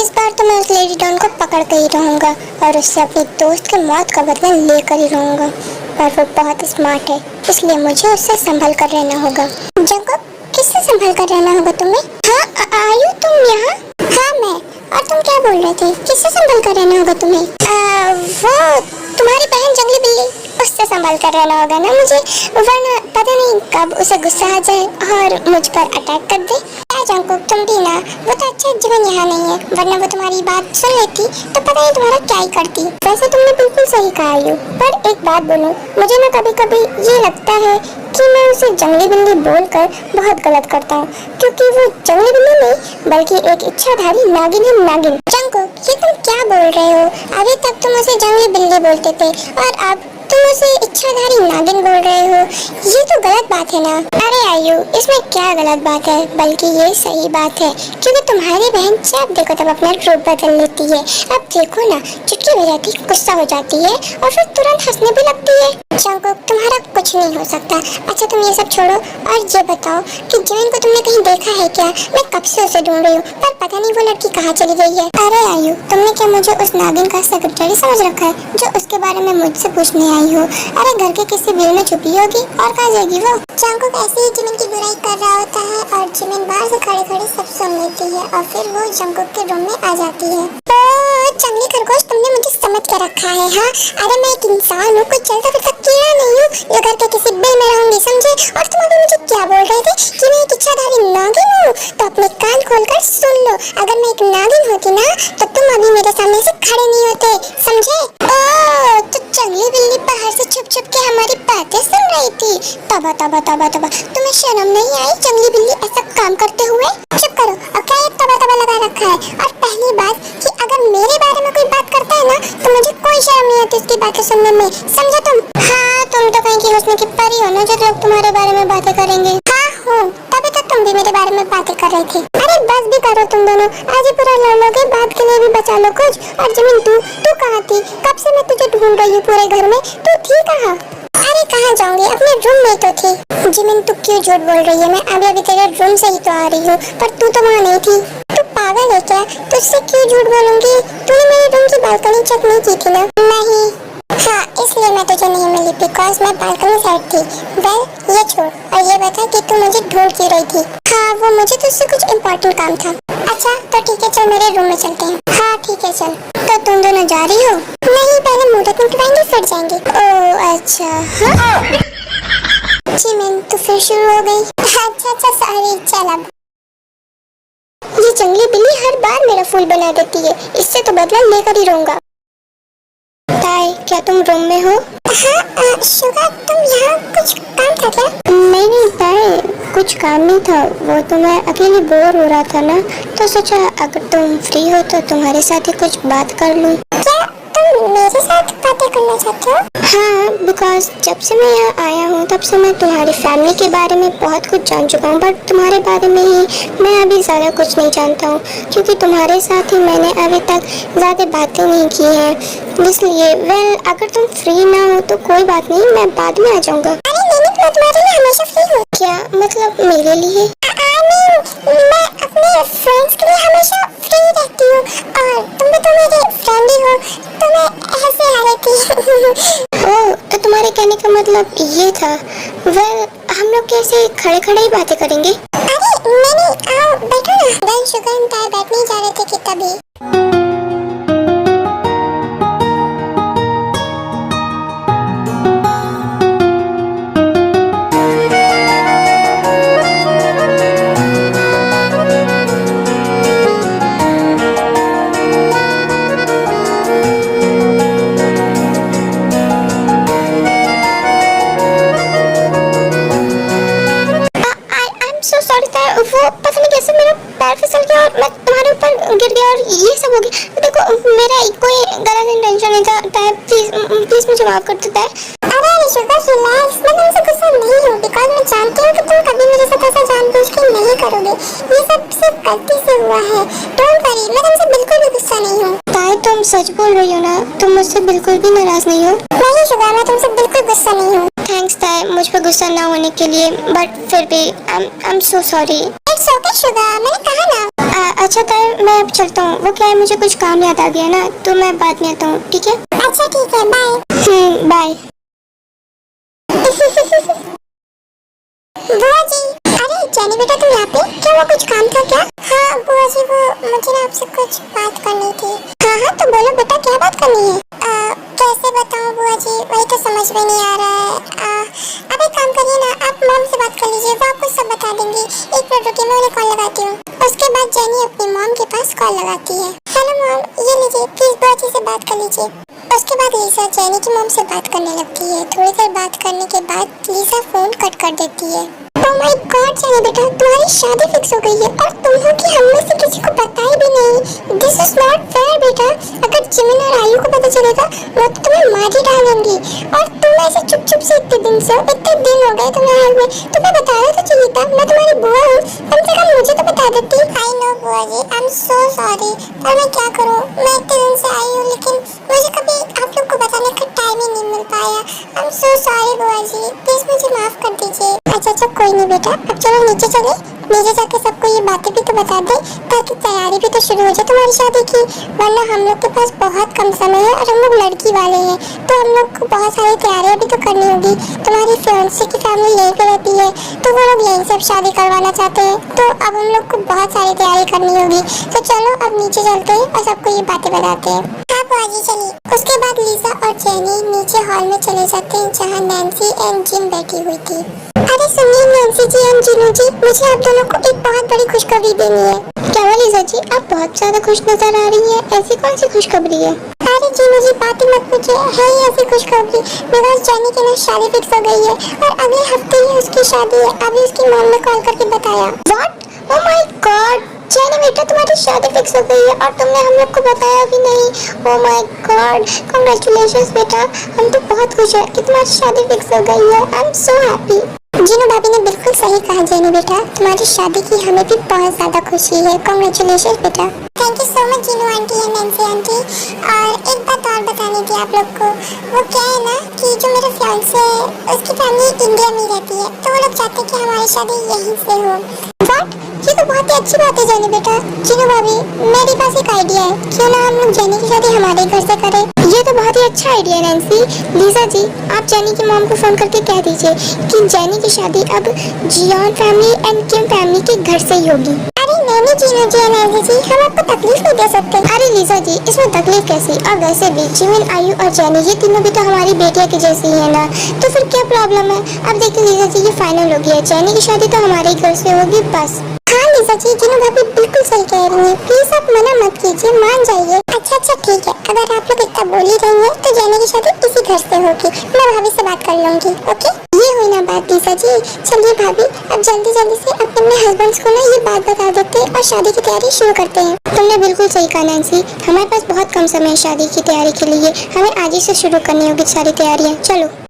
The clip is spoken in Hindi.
इस बार तो मैं उस लेडी डॉन को पकड़ कर ही रहूंगा और उससे अपनी दोस्त की मौत का बदला लेकर ही रहूंगा। पर वो बहुत स्मार्ट है, इसलिए मुझे उससे संभल कर रहना होगा। जंगल, किससे संभल कर रहना होगा तुम्हें? हाँ, आयु तुम यहाँ? हाँ मैं। और तुम क्या बोल रहे थे? किससे संभल कर रहना होगा तुम्हें? वो तुम्हारी बहन जंगली बिल्ली, उससे संभल कर रहना होगा ना मुझे, वरना पता नहीं कब उसे गुस्सा आ जाए और मुझ पर अटैक कर दे। जंगल, तुम भी ना, वो तो अच्छा जीवन यहाँ नहीं है, वरना वो तुम्हारी बात सुन लेती तो पता नहीं तुम्हारा क्या ही करती। वैसे तुमने बिल्कुल सही कहा आयु, पर एक बात बोलूं, मुझे ना कभी कभी ये लगता है कि मैं उसे जंगली बिल्ली बोलकर बहुत गलत करता हूँ, क्योंकि वो जंगली बिल्ली नहीं बल्कि एक इच्छाधारी नागिन है। नागिन। जंगल, ये तुम क्या बोल रहे हो? अभी तक तुम उसे जंगली बिल्ली बोलते थे और अब तुम उसे इच्छाधारी नागिन बोल रहे हो। ये तो गलत बात है ना? अरे आयु, इसमें क्या गलत बात है, बल्कि ये सही बात है, क्योंकि तुम्हारी बहन जब देखो तब अपना रूप बदल लेती है। अब देखो ना, चुटकी बजाती गुस्सा हो जाती है और फिर तुरंत हंसने भी लगती है। जंगल, तुम्हारा कुछ नहीं हो सकता। अच्छा तुम ये सब छोड़ो और ये बताओ कि जिमिन को तुमने कहीं देखा है क्या? मैं कब से उसे ढूंढ रही हूँ, पर पता नहीं वो लड़की कहाँ चली गई है। अरे आयु, तुमने क्या मुझे उस नागिन का सेक्रेटरी समझ रखा है जो उसके बारे में मुझसे पूछने आई हो? अरे घर के किसी बिल में छुपी होगी, और कहाँ जाएगी वो? जंगल ऐसे ही जिमिन की बुराई कर रहा होता है और जिमिन बाहर से खड़े खड़े सब सुन लेती है और फिर वो जंगल के रूम में आ जाती है। जंगली खरगोश, तुमने मुझे समझ के रखा है? हाँ, अरे मैं एक इंसान हूँ, कुछ चलता फिरता कीड़ा नहीं हूँ जो घर के किसी बिल में रहूंगी, समझे? और तुम अभी मुझे क्या बोल रहे थे कि मैं एक इच्छाधारी नागिन हूँ? तो अपने कान खोलकर सुन लो, अगर मैं एक नागिन होती ना तो तुम अभी मेरे सामने से खड़े नहीं होते, समझे? तो जंगली बिल्ली बाहर से छुप छुप के हमारी बातें सुन रही थी। तबा तबा तबा तबा, तुम्हें शर्म नहीं आई जंगली बिल्ली ऐसा काम करते हुए? चुप करो, और क्या ये तबा तबा लगा रखा है? और पहली बात कि अगर मेरे बारे में कोई बात करता है ना तो मुझे कोई शर्म नहीं आती उसकी बातें सुनने में, समझे तुम? हाँ, तुम तो कहीं की हुस्न की परी हो ना जो लोग तुम्हारे बारे में बातें करेंगे। हाँ हूँ, तभी तो तुम भी मेरे बारे में बातें कर रही थी। अरे बस भी करो तुम दोनों, आज ही पूरा लड़ लोगे, बात के लिए भी बचा लो कुछ। और जमीन तू कहाँ थी? कब से मैं तुझे ढूंढ रही हूँ पूरे घर में, तू थी कहाँ? अरे कहाँ जाऊंगी, अपने रूम में तो थी। जिमिन तू क्यों झूठ बोल रही है? मैं अभी अभी तेरे रूम से ही तो आ रही हूँ, पर तू तो वहाँ नहीं थी। तू पागल है क्या? तुझसे क्यों झूठ बोलूंगी? तूने मेरे रूम की बालकनी चेक नहीं की थी ना? नहीं। हाँ, इसलिए मैं तुझे नहीं मिली, बिकॉज मैं बालकनी साइड थी। वेल ये छोड़ और ये बता कि तू मुझे ढूंढ क्यों रही थी? हाँ, वो मुझे तुझसे कुछ इम्पोर्टेंट काम था। अच्छा तो ठीक है, चल मेरे रूम में चलते हैं। हाँ ठीक है चल। तो तुम दोनों जा रही हो? नहीं, पहले मुहूर्त निकलवाएंगे फिर जाएंगे। ओह अच्छा। हाँ जिमिन, तो फिर शुरू हो गई। अच्छा सॉरी, चल अब। ये जंगली बिल्ली हर बार मेरा फूल बना देती है, इससे तो बदला लेकर ही रहूंगा। ताई, क्या तुम रूम में हो? हाँ शुगा, तुम यहाँ कुछ काम था क्या? नहीं ताई, कुछ काम नहीं था, वो तो मैं अकेले बोर हो रहा था ना, तो सोचा अगर तुम फ्री हो तो तुम्हारे साथ ही कुछ बात कर लूं। क्या तुम मेरे साथ बातें करना चाहते हो? हाँ, बिकॉज जब से मैं यहाँ आया हूँ तब से मैं तुम्हारी फैमिली के बारे में बहुत कुछ जान चुका हूँ, बट तुम्हारे बारे में ही मैं अभी ज़्यादा कुछ नहीं जानता हूँ, क्योंकि तुम्हारे साथ ही मैंने अभी तक ज़्यादा बातें नहीं की हैं, इसलिए वेल अगर तुम फ्री ना हो तो कोई बात नहीं, मैं बाद में आ जाऊँगा। अरे नहीं, मैं तुम्हारे लिए हमेशा फ्री हूँ। क्या मतलब मेरे लिए? मैं अपने फ्रेंड्स के लिए हमेशा फ्री रहती हूँ और तुम भी तो मेरे फ्रेंड ही हो, तो मैं ऐसे आ रही थी। ओह, तो तुम्हारे कहने का मतलब ये था। वेल हम लोग कैसे खड़े खड़े ही बातें करेंगे? अरे नहीं, आओ बैठो ना। वेल शुगर एंड ताई बैठने जा रहे थे कि तभी वो पता नहीं कैसे मेरा पैर फिसल गया और मैं तुम्हारे ऊपर गिर गया और ये सब हो गया। देखो मेरा कोई गलत इंटेंशन नहीं था, प्लीज मुझे माफ कर देता है। अरे शुगर रिलैक्स, मैं तुमसे गुस्सा नहीं हूँ, बिकॉज मैं जानती हूँ कि तुम कभी मेरे साथ ऐसा जानबूझ के नहीं करोगे, ये सब सिर्फ गलती से हुआ है। डोंट वरी, मैं तुमसे बिल्कुल भी गुस्सा नहीं हूँ। ताई तुम सच बोल रही हो ना? तुम मुझसे बिल्कुल भी नाराज नहीं हो? नहीं शुगर, मैं तुमसे बिल्कुल गुस्सा नहीं हूँ। थैंक्स ताई मुझ पर गुस्सा ना होने के लिए, बट फिर भी I am so sorry. It's okay sugar, मैंने कहा ना। अच्छा तर मैं अब चलता हूँ, वो क्या है मुझे कुछ काम याद आ गया ना, तो मैं बाद में आता हूँ, ठीक है? अच्छा ठीक है, बाय। बाय। बुआ जी, अरे जेनी बेटा तुम यहाँ पे, क्या वो कुछ काम था क्या? हाँ बुआ जी, वो मुझे ना आपसे कुछ बात करनी थी। हाँ हाँ तो बोलो बेटा, क्या बात करनी है? कैसे बताऊँ बुआ जी, वही तो समझ में नहीं आ रहा है। अब एक काम करिए ना, आप मॉम से बात कर लीजिए, वो आपको सब बता देंगी। एक मिनट रुकिए, मैं उन्हें कॉल लगाती हूँ। उसके बाद जेनी अपनी मॉम के पास कॉल लगाती है। हेलो मॉम, ये लीजिए, प्लीज बुआ जी से बात कर लीजिए। उसके बाद लीसा जेनी की मॉम से बात करने लगती है। थोड़ी देर बात करने के बाद लीसा फोन कट कर देती है। ओह माय गॉड जेनी बेटा, तुम्हारी शादी फिक्स हो गई है और तुम हो कि हम में से किसी को पता ही भी नहीं। दिस इज नॉट फेयर बेटा। अगर जिमिन और आयु को पता चलेगा वो तो तुम्हें मार ही डालेंगी। और तुम ऐसे चुप चुप से इतने दिन से, इतने दिन हो गए तुम्हें हाल में, तुम्हें बताना तो चाहिए था। मैं तुम्हारी बुआ हूँ, कम से कम मुझे तो बता देती। आई नो बुआ जी, आई एम सो सॉरी, पर मैं क्या करूँ, मैं इतने दिन से आई हूँ लेकिन मुझे कभी आप लोग को बताने का टाइम ही नहीं मिल पाया। आई एम सो सॉरी बुआ जी, प्लीज मुझे माफ कर दीजिए। अच्छा कोई नहीं बेटा, अब चलो नीचे चले, नीचे जाके सबको ये बातें भी तो बता दे ताकि तैयारी भी तो शुरू हो जाए तुम्हारी शादी की। वरना हम लोग के पास बहुत कम समय है और हम लोग लड़की वाले हैं, तो हम लोग को बहुत सारी तैयारियां भी तो करनी होगी। तुम्हारी फियांसे की फैमिली यहीं पे रहती है, तो वो लोग यहीं से शादी करवाना चाहते हैं, तो अब हम लोग को बहुत सारी तैयारी करनी होगी। तो चलो अब नीचे चलते हैं और सबको ये बातें बताते हैं। हाँ बुआ जी चलिए। उसके बाद लीसा और जेनी नीचे हॉल में चले जाते हैं जहाँ नैन्सी एंड जिम बैठी हुई थी। अरे सुनिए नैन्सी जी एंड जिनू जी, मुझे आप दोनों को एक बहुत बड़ी खुशखबरी देनी है। क्या हुआ लीसा जी, आप बहुत ज्यादा खुश नजर आ रही हैं, ऐसी कौन सी खुशखबरी है? अरे जिनू जी बात ही मत पूछिए, है ही ऐसी खुशखबरी। बिकॉज जेनी की ना शादी फिक्स हो गई है और अगले हफ्ते ही उसकी शादी है। अभी उसकी मॉम ने कॉल करके बताया। What? Oh my God jenny बेटा, तुम्हारी शादी फिक्स हो गई है और तुमने हम लोग को बताया भी नहीं। ओह माय गॉड, कांग्रेचुलेशंस बेटा, हम तो बहुत खुश हैं कि तुम्हारी शादी फिक्स हो गई है। I am so happy. Jinu भाभी ने बिल्कुल सही कहा जेनी बेटा, तुम्हारी शादी की हमें भी बहुत ज्यादा खुशी है। कांग्रेचुलेशंस बेटा। Thank you so much Jinu aunty and Nancy aunty. और एक बात और बतानी थी आप लोग को, वो क्या है ना कि जो मेरे फियांसे है उसकी फैमिली इंडिया में रहती है, तो वो लोग चाहते हैं कि हमारी शादी यहीं से हो। व्हाट? ये तो बहुत ही अच्छी बात है जेनी बेटा। जिनू भाभी मेरे पास एक आइडिया है, क्यों ना हम लोग जेनी की शादी हमारे घर से करें? ये तो बहुत ही अच्छा आइडिया है नैन्सी। लीसा जी आप जेनी की मॉम को फोन करके कह दीजिए कि जेनी की शादी अब Jeon family and Kim family के घर से ही होगी। अरे नहीं जीनू जी नैन्सी जी, हम आपको तकलीफ नहीं दे सकते। अरे लीसा जी इसमें तकलीफ कैसी? और वैसे भी जिमिन आयु और जेनी ये तीनों भी तो हमारी बेटिया की जैसी है ना, तो फिर क्या प्रॉब्लम है? अब देखिए लीसा जी ये फाइनल हो गया, जेनी की शादी तो हमारे घर से होगी बस। हाँ लीसा जी, जिनू भाभी बिल्कुल सही कह रही है, प्लीज आप मना मत कीजिए, मान जाइए। अच्छा ठीक है, अगर आप लोग इतना बोल ही रही हैं तो जेनी की शादी इसी घर से होगी। मैं भाभी से बात कर लूंगी। ओके ये हुई ना बात लीसा जी। चलिए भाभी अब जल्दी जल्दी से अपने हस्बैंड को ना ये बात बता देते हैं और शादी की तैयारी शुरू करते हैं। तुमने बिल्कुल सही कहा नैन्सी, हमारे पास बहुत कम समय है शादी की तैयारी के लिए, हमें आज ही से शुरू करनी होगी सारी तैयारियाँ। चलो।